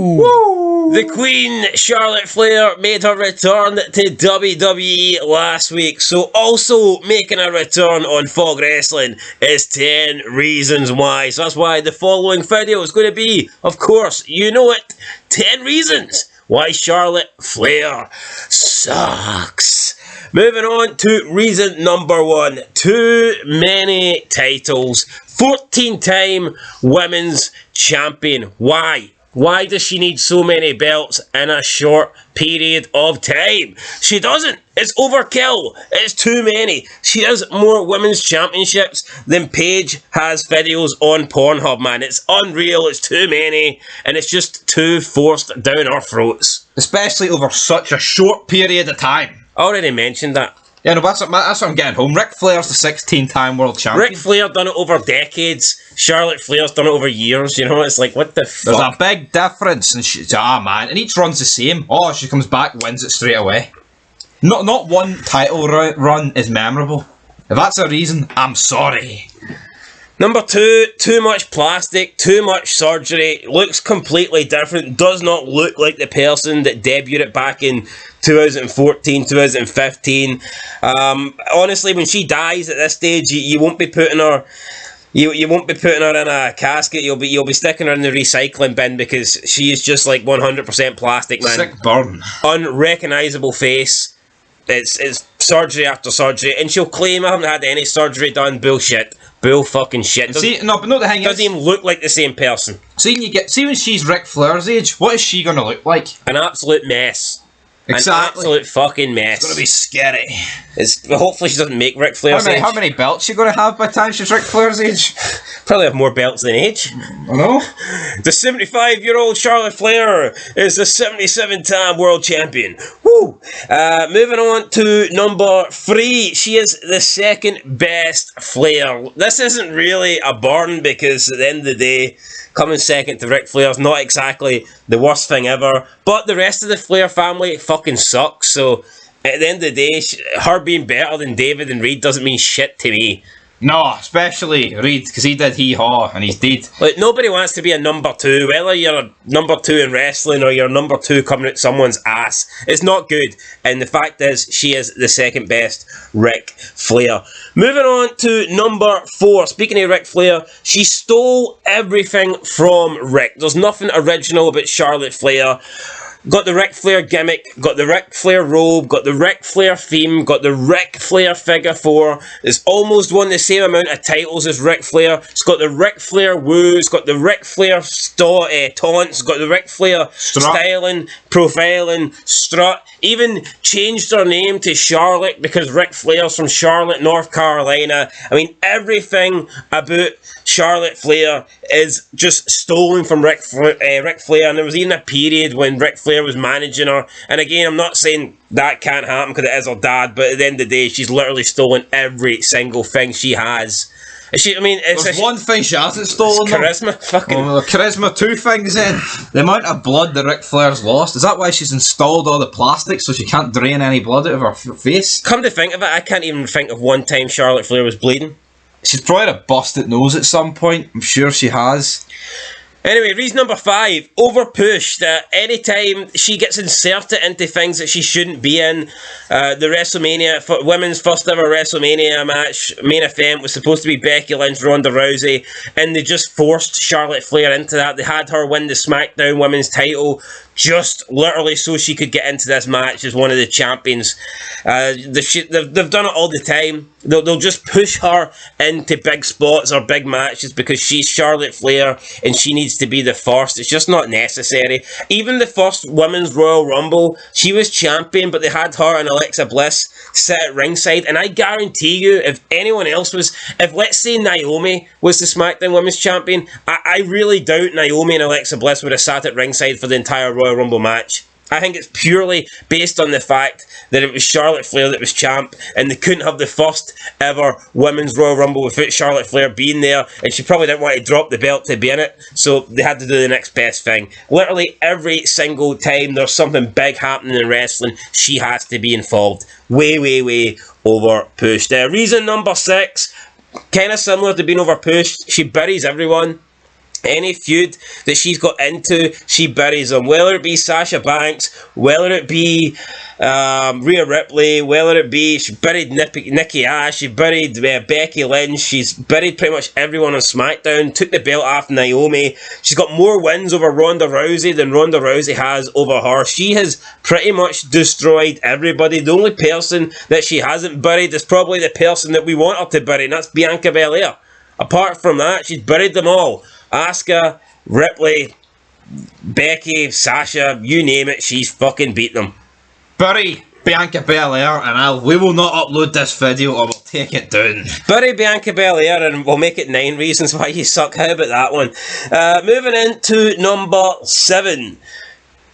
Woo! The Queen, Charlotte Flair, made her return to WWE last week. So also making a return on Fog Wrestling is 10 reasons why. So that's why the following video is going to be, of course, you know it, 10 reasons why Charlotte Flair sucks. Moving on to reason number 1. Too many titles. 14-time women's champion. Why? Why does she need so many belts in a short period of time? She doesn't. It's overkill. It's too many. She has more women's championships than Paige has videos on Pornhub, man. It's unreal. It's too many. And it's just too forced down our throats. Especially over such a short period of time. I already mentioned that. Yeah, no, that's what I'm getting home. Ric Flair's the 16-time world champion. Ric Flair done it over decades. Charlotte Flair's done it over years. You know, it's like, what the fuck? There's a big difference. And man. And each run's the same. Oh, she comes back, wins it straight away. Not one title run is memorable. If that's a reason, I'm sorry. Number 2, too much plastic, too much surgery, looks completely different, does not look like the person that debuted back in 2014, 2015. Honestly, when she dies at this stage, you won't be putting her... You won't be putting her in a casket. You'll be sticking her in the recycling bin because she is just like 100% plastic, man. Sick burn. Unrecognisable face. It's surgery after surgery, and she'll claim I haven't had any surgery done. Bullshit. Bull fucking shit. But no, the thing doesn't even look like the same person. See when she's Ric Flair's age, what is she gonna look like? An absolute mess. Exactly. An absolute fucking mess. It's gonna be scary. Hopefully she doesn't make Ric Flair's age. How many belts she gonna have by the time she's Ric Flair's age? Probably have more belts than age. I know. The 75-year-old Charlotte Flair is the 77-time world champion. Woo! Moving on to number 3. She is the second best Flair. This isn't really a burn because at the end of the day, coming second to Ric Flair is not exactly the worst thing ever. But the rest of the Flair family fucking sucks. So at the end of the day, her being better than David and Reed doesn't mean shit to me. No, especially Reed, because he did hee-haw, and he's dead. Like, nobody wants to be a number 2, whether you're a number 2 in wrestling or you're number 2 coming at someone's ass. It's not good, and the fact is, she is the second best Ric Flair. Moving on to number 4, speaking of Ric Flair, she stole everything from Ric. There's nothing original about Charlotte Flair. Got the Ric Flair gimmick, got the Ric Flair robe, got the Ric Flair theme, got the Ric Flair figure 4. It's almost won the same amount of titles as Ric Flair. It's got the Ric Flair woo, it's got the Ric Flair taunts, got the Ric Flair styling, profiling, strut. Even changed her name to Charlotte because Ric Flair's from Charlotte, North Carolina. I mean, everything about Charlotte Flair is just stolen from Ric Flair, and there was even a period when Ric Flair was managing her, and again, I'm not saying that can't happen because it is her dad, but at the end of the day, she's literally stolen every single thing she has. There's one thing she hasn't stolen. Charisma. Fucking charisma. 2 things then. The amount of blood that Ric Flair's lost. Is that why she's installed all the plastic so she can't drain any blood out of her face? Come to think of it, I can't even think of one time Charlotte Flair was bleeding. She's probably had a busted nose at some point. I'm sure she has. Anyway, reason number 5, overpushed. Anytime she gets inserted into things that she shouldn't be in, the WrestleMania, women's first ever WrestleMania match, main event was supposed to be Becky Lynch, Ronda Rousey, and they just forced Charlotte Flair into that. They had her win the SmackDown Women's title, just literally so she could get into this match as one of the champions. They've done it all the time. They'll just push her into big spots or big matches because she's Charlotte Flair and she needs to be the first. It's just not necessary. Even the first Women's Royal Rumble, she was champion, but they had her and Alexa Bliss sit at ringside, and I guarantee you, if anyone else was, if let's say Naomi was the SmackDown Women's Champion, I really doubt Naomi and Alexa Bliss would have sat at ringside for the entire Royal Rumble match. I think it's purely based on the fact that it was Charlotte Flair that was champ, and they couldn't have the first ever Women's Royal Rumble without Charlotte Flair being there, and she probably didn't want to drop the belt to be in it, so they had to do the next best thing. Literally every single time there's something big happening in wrestling, she has to be involved. Way, way, way over pushed. Reason number 6, kind of similar to being over pushed, she buries everyone. Any feud that she's got into, she buries them. Whether it be Sasha Banks, whether it be Rhea Ripley, whether it be she buried Nikki Ash, she buried Becky Lynch, she's buried pretty much everyone on SmackDown, took the belt off Naomi. She's got more wins over Ronda Rousey than Ronda Rousey has over her. She has pretty much destroyed everybody. The only person that she hasn't buried is probably the person that we want her to bury, and that's Bianca Belair. Apart from that, she's buried them all. Asuka, Ripley, Becky, Sasha, you name it, she's fucking beat them. Bury Bianca Belair, and we will not upload this video or we'll take it down. Bury Bianca Belair and we'll make it 9 reasons why you suck. How about that one? Moving into number 7.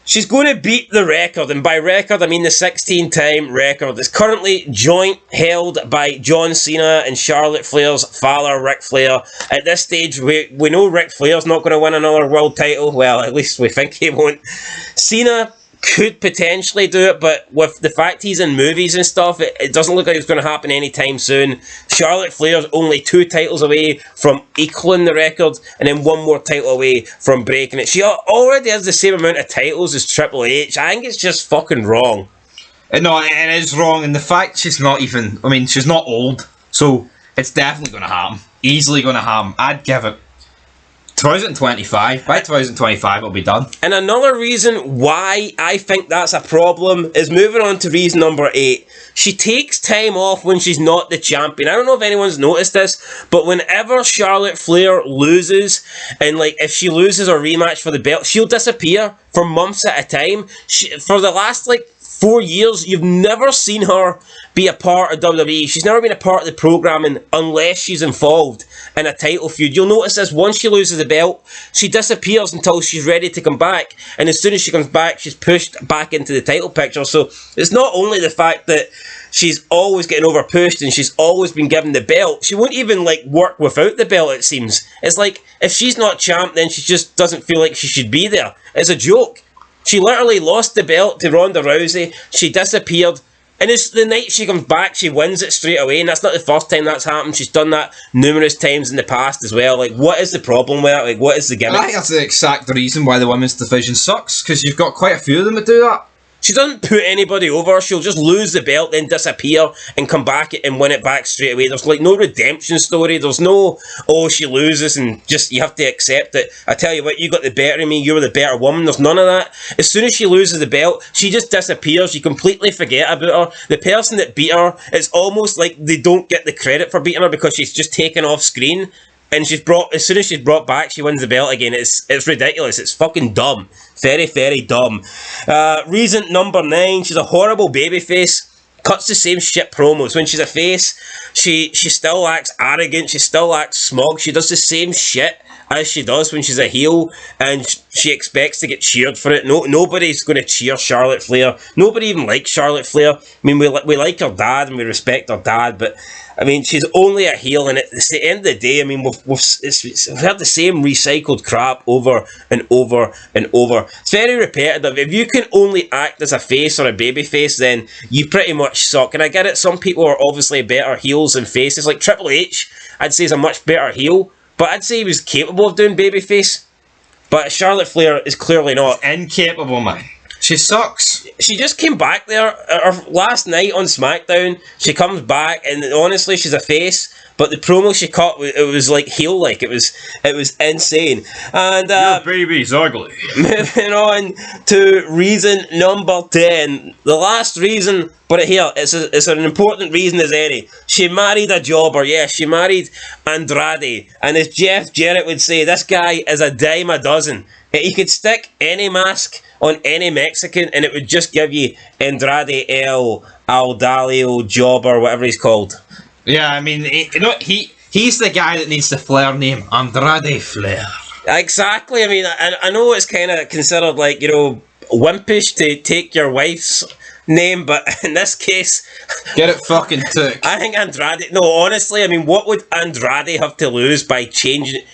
She's going to beat the record, and by record I mean the 16-time record. It's currently joint held by John Cena and Charlotte Flair's father, Ric Flair. At this stage, we know Ric Flair's not going to win another world title. Well, at least we think he won't. Cena could potentially do it, but with the fact he's in movies and stuff, it doesn't look like it's going to happen anytime soon. Charlotte Flair's only 2 titles away from equaling the record, and then 1 more title away from breaking it. She already has the same amount of titles as Triple H. I think it's just fucking wrong. No, it is wrong, and the fact she's not even, I mean, she's not old, so it's definitely going to happen. Easily going to happen. I'd give it 2025. By 2025 it'll be done. And another reason why I think that's a problem is moving on to reason number 8. She takes time off when she's not the champion. I don't know if anyone's noticed this, but whenever Charlotte Flair loses, and like if she loses a rematch for the belt, she'll disappear for months at a time. For the last 4 years, you've never seen her be a part of WWE. She's never been a part of the programming unless she's involved in a title feud. You'll notice this, once she loses the belt, she disappears until she's ready to come back. And as soon as she comes back, she's pushed back into the title picture. So it's not only the fact that she's always getting over pushed and she's always been given the belt. She won't even work without the belt, it seems. It's like, if she's not champ, then she just doesn't feel like she should be there. It's a joke. She literally lost the belt to Ronda Rousey. She disappeared. And it's the night she comes back, she wins it straight away. And that's not the first time that's happened. She's done that numerous times in the past as well. What is the problem with that? What is the gimmick? I think that's the exact reason why the women's division sucks. Because you've got quite a few of them that do that. She doesn't put anybody over. She'll just lose the belt, then disappear and come back and win it back straight away. There's no redemption story. There's no, she loses and just, you have to accept it. I tell you what, you got the better of me, you were the better woman. There's none of that. As soon as she loses the belt, she just disappears. You completely forget about her. The person that beat her, it's almost like they don't get the credit for beating her because she's just taken off screen. And as soon as she's brought back, she wins the belt again. It's ridiculous. It's fucking dumb. Very, very dumb. Reason number 9, she's a horrible babyface. Cuts the same shit promos. When she's a face, she still acts arrogant. She still acts smug. She does the same shit as she does when she's a heel, and she expects to get cheered for it. Nobody's going to cheer Charlotte Flair. Nobody even likes Charlotte Flair. I mean, we like her dad and we respect her dad, but I mean, she's only a heel, and at the end of the day, I mean, we've had the same recycled crap over and over and over. It's very repetitive. If you can only act as a face or a baby face, then you pretty much suck. And I get it, some people are obviously better heels than faces. Like Triple H, I'd say is a much better heel, but I'd say he was capable of doing babyface. But Charlotte Flair is clearly not. Incapable, man. She sucks. She just came back there last night on SmackDown. She comes back, and honestly, she's a face. But the promo she cut, it was like heel-like. It was insane. And your baby's ugly. Moving on to reason number 10. The last reason, but here, it's an important reason as any. She married a jobber. Yes, she married Andrade. And as Jeff Jarrett would say, this guy is a dime a dozen. He could stick any mask on any Mexican and it would just give you Andrade El Aldalio Jobber, whatever he's called. Yeah, I mean, he's the guy that needs the Flair name, Andrade Flair. Exactly. I mean, I know it's kind of considered wimpish to take your wife's name, but in this case, get it fucking took. I think Andrade. No, honestly, I mean, what would Andrade have to lose by changing it?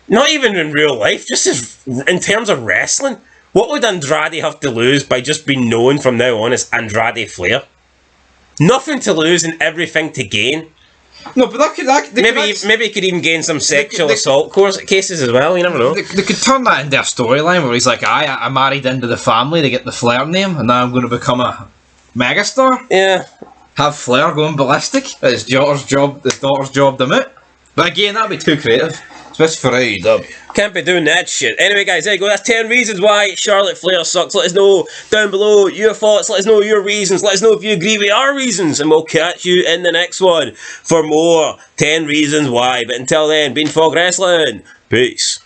Not even in real life, just in terms of wrestling. What would Andrade have to lose by just being known from now on as Andrade Flair? Nothing to lose and everything to gain. No, but Maybe he could even gain some sexual assault cases as well. You never know. They could turn that into a storyline where he's like, I married into the family to get the Flair name, and now I'm going to become a megastar. Yeah. Have Flair going ballistic. His daughter's jobbed him out. But again, that'd be too creative. Especially for AEW. Can't be doing that shit. Anyway, guys, there you go. That's 10 reasons why Charlotte Flair sucks. Let us know down below your thoughts. Let us know your reasons. Let us know if you agree with our reasons. And we'll catch you in the next one for more 10 reasons why. But until then, Bean Fog Wrestling. Peace.